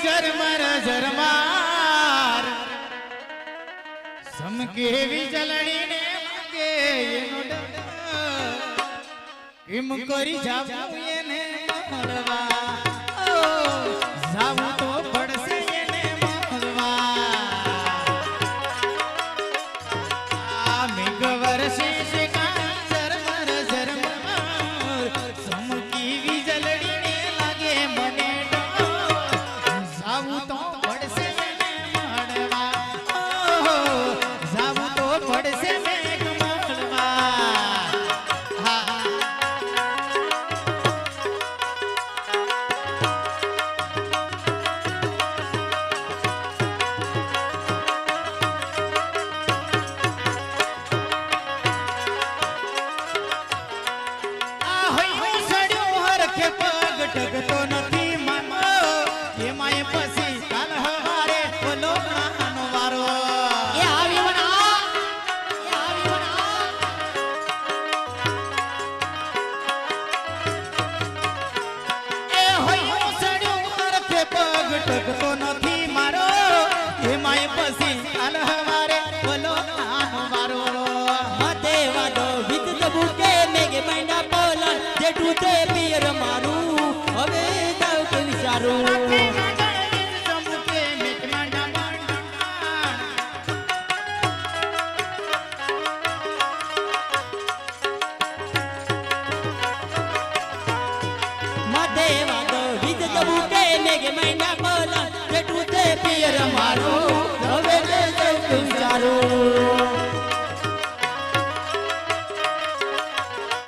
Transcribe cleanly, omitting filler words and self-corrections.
ઝરમર ઝરમાર સમકે વીજળીને લાગે એનો ડર એમ કરી જાવું એને મળવા જાવું તો પડશે એને મળવા આ મેઘ વર્ષે ઝરમર ઝરમર સમકી વીજળીને લાગે મને ડર જાવું તો પડશે એને મળવા જાવું તો પડશે મેઘ મળવા હા ટકતો નથી માનો એમાંય પછી કાલ હવારે બોલો નાનો વારો એ આવી વણા એ હોય સડ્યો રખે પગ ટકતો નથી મારો એમાંય પછી કાલ હવારે બોલો નાનો વારો મતે વાદો વિત દબુકે મેગે મૈના બોલન જેટું તે પિયર મારું હવે જાવ કે વિચારું મતે વાદો વિત દબુકે મેગે મૈના બોલન જેટું તે પિયર મારું હવે જાવ કે વિચારું